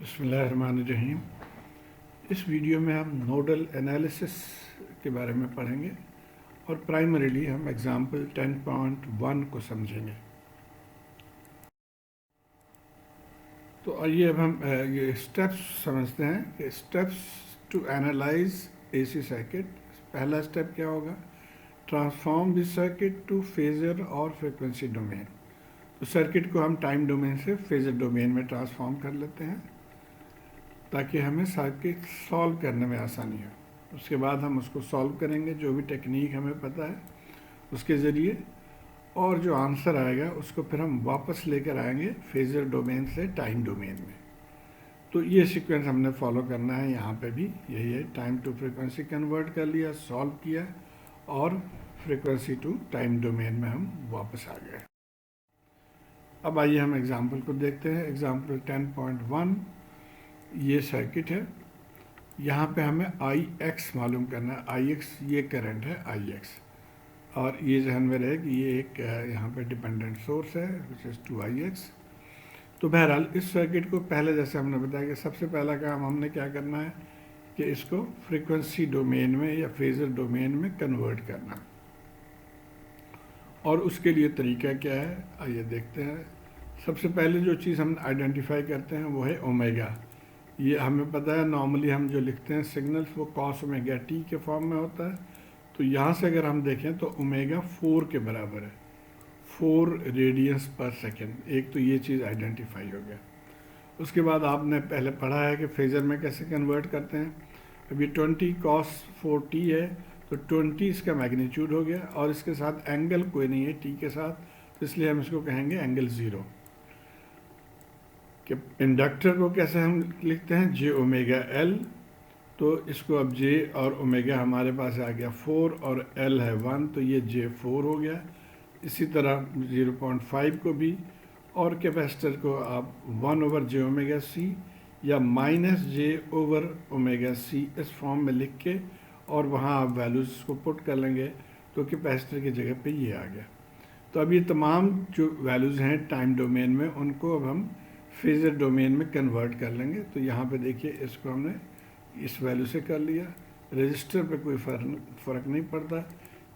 बिस्मिल्लाहिर्रहमानिर्रहीम। इस वीडियो में हम नोडल एनालिसिस के बारे में पढ़ेंगे और प्राइमरीली हम एग्जाम्पल 10.1 को समझेंगे। तो आइए अब हम ये स्टेप्स समझते हैं कि steps to analyze AC circuit. पहला स्टेप क्या होगा? Transform this circuit to phasor और फ्रीक्वेंसी डोमेन। तो सर्किट को हम टाइम डोमेन से फेजर डोमेन में ट्रांसफॉर्म कर लेते हैं ताकि हमें सर्किट सॉल्व करने में आसानी हो। उसके बाद हम उसको सॉल्व करेंगे जो भी टेक्निक हमें पता है उसके ज़रिए, और जो आंसर आएगा उसको फिर हम वापस लेकर आएंगे फेजर डोमेन से टाइम डोमेन में। तो ये सीक्वेंस हमने फॉलो करना है। यहाँ पे भी यही है, टाइम टू फ्रीक्वेंसी कन्वर्ट कर लिया, सॉल्व किया और फ्रीक्वेंसी टू टाइम डोमेन में हम वापस आ गए। अब आइए हम एग्जाम्पल को देखते हैं। एग्जाम्पल 10.1 ये सर्किट है। यहाँ पे हमें IX मालूम करना है। IX ये करंट है IX, और ये जहन में रहे कि ये एक यहाँ पे डिपेंडेंट सोर्स है विच इज़ 2IX। तो बहरहाल इस सर्किट को पहले जैसे हमने बताया कि सबसे पहला काम हमने क्या करना है कि इसको फ्रीक्वेंसी डोमेन में या फेजर डोमेन में कन्वर्ट करना। और उसके लिए तरीका क्या है आइए देखते हैं। सबसे पहले जो चीज़ हम आइडेंटिफाई करते हैं वो है ओमेगा। ये हमें पता है, नॉर्मली हम जो लिखते हैं सिग्नल्स वो कॉस ओमेगा टी के फॉर्म में होता है। तो यहाँ से अगर हम देखें तो ओमेगा 4 के बराबर है, 4 रेडियंस पर सेकेंड। एक तो ये चीज़ आइडेंटिफाई हो गया। उसके बाद आपने पहले पढ़ा है कि फेजर में कैसे कन्वर्ट करते हैं। अब ये 20 cos 4t है, तो 20 इसका मैग्नीट्यूड हो गया और इसके साथ एंगल कोई नहीं है टी के साथ, तो इसलिए हम इसको कहेंगे एंगल 0। कि इंडक्टर को कैसे हम लिखते हैं, जे ओमेगा एल। तो इसको अब जे और ओमेगा हमारे पास आ गया 4 और एल है 1, तो ये J4 हो गया। इसी तरह 0.5 को भी, और कैपेसिटर को आप 1/j⍵c या -j/ω⍵c इस फॉर्म में लिख के और वहाँ आप वैल्यूज़ को पुट कर लेंगे तो कैपेसिटर की जगह पे ये आ गया। तो अब ये तमाम जो वैल्यूज़ हैं टाइम डोमेन में उनको अब हम फेजर डोमेन में कन्वर्ट कर लेंगे। तो यहाँ पे देखिए इसको हमने इस वैल्यू से कर लिया। रजिस्टर पे कोई फ़र्क नहीं पड़ता।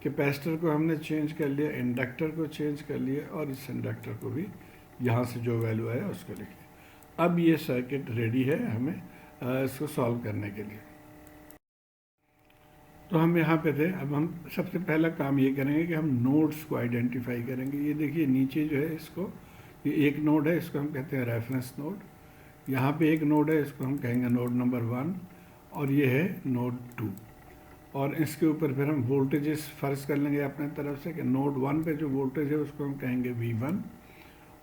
कैपेसिटर को हमने चेंज कर लिया, इंडक्टर को चेंज कर लिया और इस इंडक्टर को भी यहाँ से जो वैल्यू आया उसको लिख लिया। अब ये सर्किट रेडी है हमें इसको सॉल्व करने के लिए। तो हम यहाँ पे थे। अब हम सबसे पहला काम ये करेंगे कि हम नोड्स को आइडेंटिफाई करेंगे। ये देखिए नीचे जो है इसको, ये एक नोड है, इसको हम कहते हैं रेफरेंस नोड। यहाँ पे एक नोड है, इसको हम कहेंगे नोड नंबर 1, और ये है नोड 2। और इसके ऊपर फिर हम वोल्टेजेस फर्ज कर लेंगे अपने तरफ से कि नोड 1 पे जो वोल्टेज है उसको हम कहेंगे V1,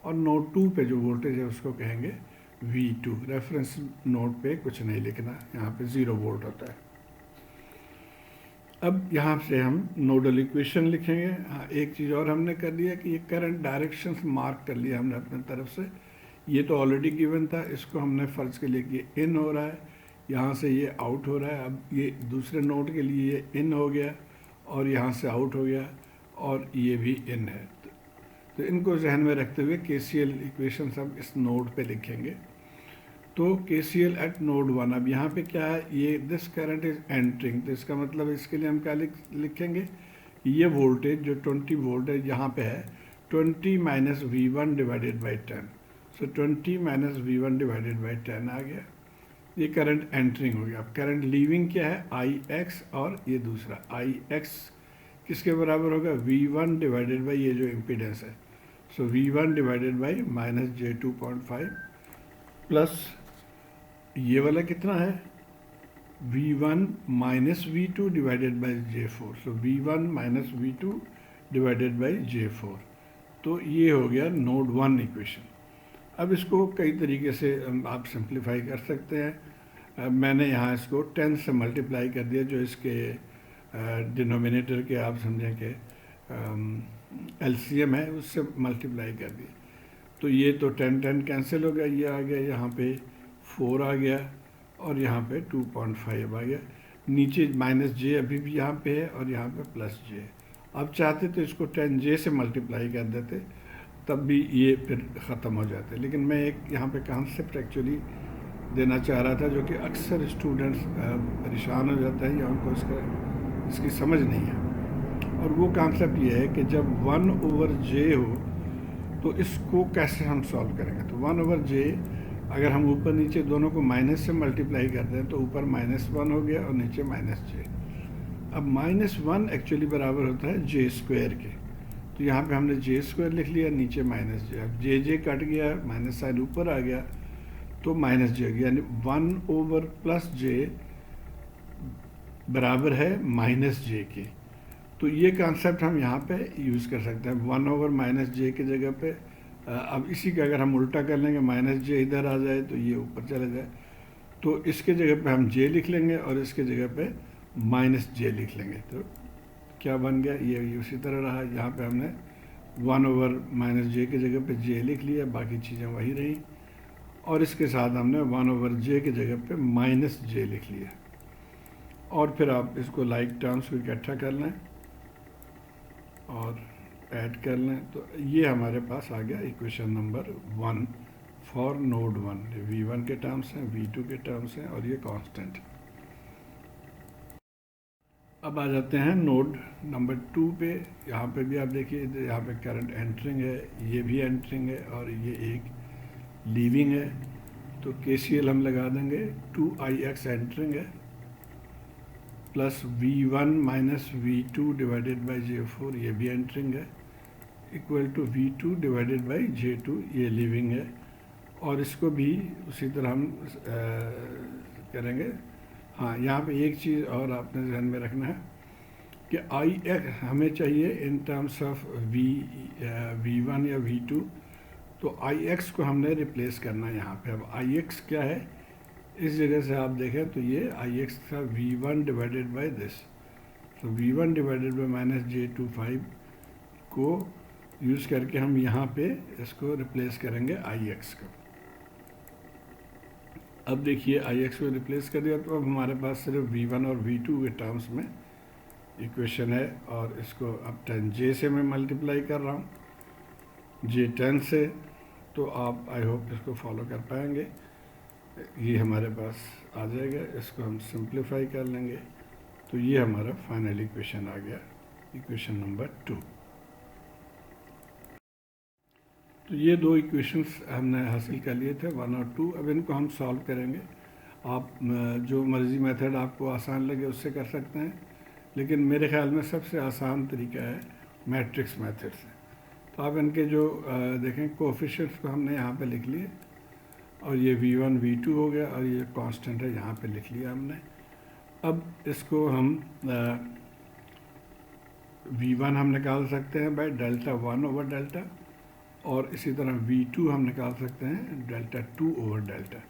और नोड 2 पे जो वोल्टेज है उसको कहेंगे V2। रेफरेंस नोड पे कुछ नहीं लिखना, यहाँ पे 0 वोल्ट होता है। अब यहाँ से हम नोडल इक्वेशन लिखेंगे। हाँ, एक चीज़ और हमने कर दिया कि ये करंट डायरेक्शंस मार्क कर लिया हमने अपने तरफ से। ये तो ऑलरेडी गिवन था, इसको हमने फ़र्ज के लिए कि इन हो रहा है, यहाँ से ये आउट हो रहा है। अब ये दूसरे नोड के लिए ये इन हो गया और यहाँ से आउट हो गया, और ये भी इन है। तो इनको जहन में रखते हुए KCL इक्वेशन हम इस नोड पे लिखेंगे। तो KCL एट नोड 1। अब यहाँ पे क्या है, ये दिस करंट इज एंटरिंग, तो इसका मतलब इसके लिए हम क्या लिखेंगे, ये वोल्टेज जो 20 वोल्ट है यहाँ पे है 20 - V1 divided by 10। So 20 - V1 divided by 10 आ गया। ये करंट एंटरिंग हो गया। अब करंट लीविंग क्या है IX, और ये दूसरा IX किसके बराबर होगा, V1 डिवाइडेड बाई ये जो इम्पीडेंस है। सो V1 divided by -j2.5 plus ये वाला कितना है V1 - V2 divided by J4। So V1 - V2 divided by J4। तो ये हो गया नोड 1 इक्वेशन। अब इसको कई तरीके से आप सिंप्लीफाई कर सकते हैं। मैंने यहाँ इसको 10 से मल्टीप्लाई कर दिया, जो इसके डिनोमिनेटर के आप समझें कि LCM है, उससे मल्टीप्लाई कर दिया। तो ये तो 10 कैंसिल हो गया, ये आ गया, यहाँ पे 4 आ गया और यहाँ पे 2.5 आ गया। नीचे -j अभी भी यहाँ पे है और यहाँ पे +j। अब चाहते तो इसको 10j से मल्टीप्लाई कर देते, तब भी ये फिर ख़त्म हो जाते। लेकिन मैं एक यहाँ पे कॉन्सेप्ट एक्चुअली देना चाह रहा था, जो कि अक्सर स्टूडेंट्स परेशान हो जाते हैं या उनको इसकी समझ नहीं है। और वो कॉन्सेप्ट ये है कि जब 1/j हो तो इसको कैसे हम सॉल्व करेंगे। तो 1/j अगर हम ऊपर नीचे दोनों को माइनस से मल्टीप्लाई करते हैं तो ऊपर -1 हो गया और नीचे -j। अब -1 एक्चुअली बराबर होता है j² के, तो यहाँ पे हमने j² लिख लिया, नीचे -j। अब j कट गया, माइनस साइन ऊपर आ गया तो -j हो गया, यानी 1/+j बराबर है -j के। तो ये कॉन्सेप्ट हम यहाँ पे यूज़ कर सकते हैं 1/-j की जगह पे। अब इसी का अगर हम उल्टा कर लेंगे, -j इधर आ जाए तो ये ऊपर चला जाए, तो इसके जगह पे हम j लिख लेंगे और इसके जगह पे -j लिख लेंगे। तो क्या बन गया, ये उसी तरह रहा। यहाँ पे हमने 1/-j की जगह पे j लिख लिया, बाकी चीज़ें वही रही, और इसके साथ हमने 1/j की जगह पे -j लिख लिया। और फिर आप इसको लाइक टर्म्स को इकट्ठा कर लें और ऐड कर लें, तो ये हमारे पास आ गया equation number 1 for node 1। v1 के टर्म्स हैं, v2 के टर्म्स हैं, और ये कांस्टेंट। अब आ जाते हैं नोड नंबर 2 पे। यहाँ पे भी आप देखिए, यहाँ पे करंट एंटरिंग है, ये भी एंटरिंग है और ये एक लीविंग है। तो KCL हम लगा देंगे, 2ix एंटरिंग है plus v1 minus v2 divided by j4, ये भी एंटरिंग है, equal to v2 divided by j2, ये लीविंग है। और इसको भी उसी तरह हम करेंगे। हाँ, यहाँ पे एक चीज़ और आपने ध्यान में रखना है कि ix हमें चाहिए इन टर्म्स ऑफ v1 या v2, तो ix को हमने रिप्लेस करना है यहाँ पे। अब ix क्या है, इस जगह से आप देखें तो ये ix था v1 डिवाइडेड बाई दिस, तो v1 डिवाइडेड बाई -j25 को यूज़ करके हम यहाँ पे इसको रिप्लेस करेंगे ix को। अब देखिए ix को रिप्लेस कर दिया तो अब हमारे पास सिर्फ v1 और v2 के टर्म्स में इक्वेशन है, और इसको अब 10j से मैं मल्टीप्लाई कर रहा हूँ, j10 से। तो आप आई होप इसको फॉलो कर पाएंगे, ये हमारे पास आ जाएगा। इसको हम सिंप्लीफाई कर लेंगे तो ये हमारा फाइनल इक्वेशन आ गया, इक्वेशन नंबर 2। तो ये दो इक्वेशंस हमने हासिल कर लिए थे, 1 और 2। अब इनको हम सॉल्व करेंगे। आप जो मर्ज़ी मेथड आपको आसान लगे उससे कर सकते हैं, लेकिन मेरे ख्याल में सबसे आसान तरीका है मैट्रिक्स मेथड से। तो आप इनके जो देखें कोएफिशिएंट्स को हमने यहाँ पे लिख लिए, और ये v1 v2 हो गया, और ये कांस्टेंट है यहाँ पे लिख लिया हमने। अब इसको हम v1 हम निकाल सकते हैं बाय डेल्टा 1/डेल्टा, और इसी तरह v2 हम निकाल सकते हैं डेल्टा 2/डेल्टा।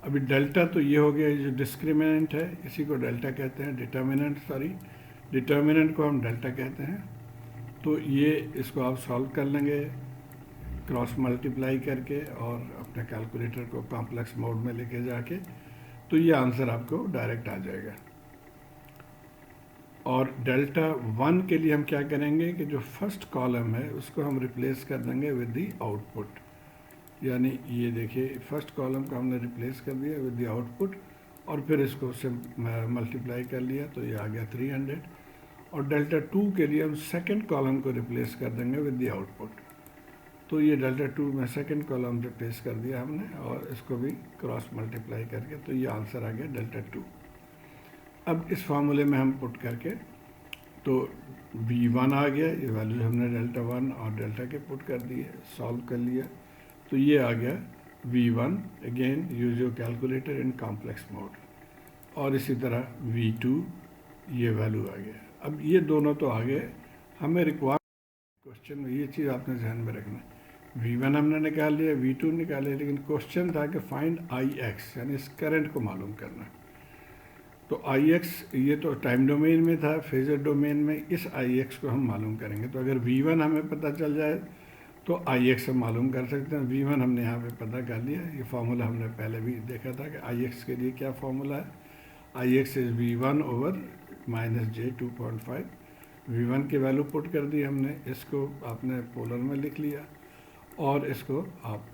अभी डेल्टा तो ये हो गया, ये जो डिस्क्रिमिनेंट है इसी को डेल्टा कहते हैं, डिटर्मिनेंट को हम डेल्टा कहते हैं। तो ये इसको आप सॉल्व कर लेंगे क्रॉस मल्टीप्लाई करके और अपने कैलकुलेटर को कॉम्प्लेक्स मोड में लेके जाके, तो ये आंसर आपको डायरेक्ट आ जाएगा। और डेल्टा 1 के लिए हम क्या करेंगे कि जो फर्स्ट कॉलम है उसको हम रिप्लेस कर देंगे विद द आउटपुट, यानी ये देखिए फर्स्ट कॉलम को हमने रिप्लेस कर दिया विद द आउटपुट, और फिर इसको से मल्टीप्लाई कर लिया तो ये आ गया 300। और डेल्टा 2 के लिए हम सेकंड कॉलम को रिप्लेस कर देंगे विद द आउटपुट, तो ये डेल्टा 2 में सेकंड कॉलम रिप्लेस कर दिया हमने, और इसको भी क्रॉस मल्टीप्लाई करके, तो ये आंसर आ गया डेल्टा 2। अब इस फार्मूले में हम पुट करके तो v1 आ गया, ये वैल्यू हमने डेल्टा 1 और डेल्टा के पुट कर दिए, सॉल्व कर लिया, तो ये आ गया v1, again use your calculator in complex mode, और इसी तरह v2 ये वैल्यू आ गया। अब ये दोनों तो आ गए, हमें रिक्वायर क्वेश्चन में ये चीज़ आपने ध्यान में रखना है, v1 हमने निकाल लिया, v2 निकाल लिया, लेकिन क्वेश्चन था कि फाइंड ix, यानी इस करंट को मालूम करना। तो ix ये तो टाइम डोमेन में था, फेजर डोमेन में इस ix को हम मालूम करेंगे। तो अगर v1 हमें पता चल जाए तो ix हम मालूम कर सकते हैं। v1 हमने यहाँ पे पता कर लिया, ये फार्मूला हमने पहले भी देखा था कि ix के लिए क्या फार्मूला है, ix is v1 over -j2.5। v1 की वैल्यू पुट कर दी हमने, इसको आपने पोलर में लिख लिया, और इसको आप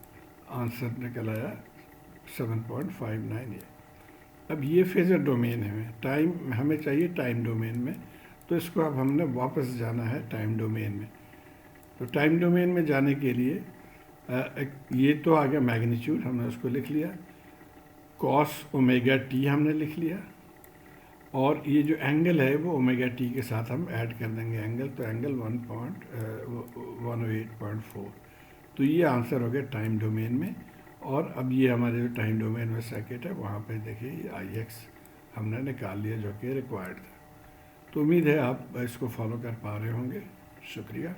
आंसर निकल आया 7.59 ये। अब ये फेजर डोमेन है, टाइम हमें चाहिए टाइम डोमेन में, तो इसको अब हमने वापस जाना है टाइम डोमेन में। तो टाइम डोमेन में जाने के लिए ये तो आ गया मैग्नीट्यूड, हमने उसको लिख लिया, कॉस ओमेगा टी हमने लिख लिया, और ये जो एंगल है वो ओमेगा टी के साथ हम ऐड कर देंगे एंगल, तो एंगल 108.4। तो ये आंसर हो गया टाइम डोमेन में। और अब ये हमारे जो टाइम डोमेन में सर्किट है वहाँ पे देखिए ये आई एक्स हमने निकाल लिया जो कि रिक्वायर्ड था। तो उम्मीद है आप इसको फॉलो कर पा रहे होंगे। शुक्रिया।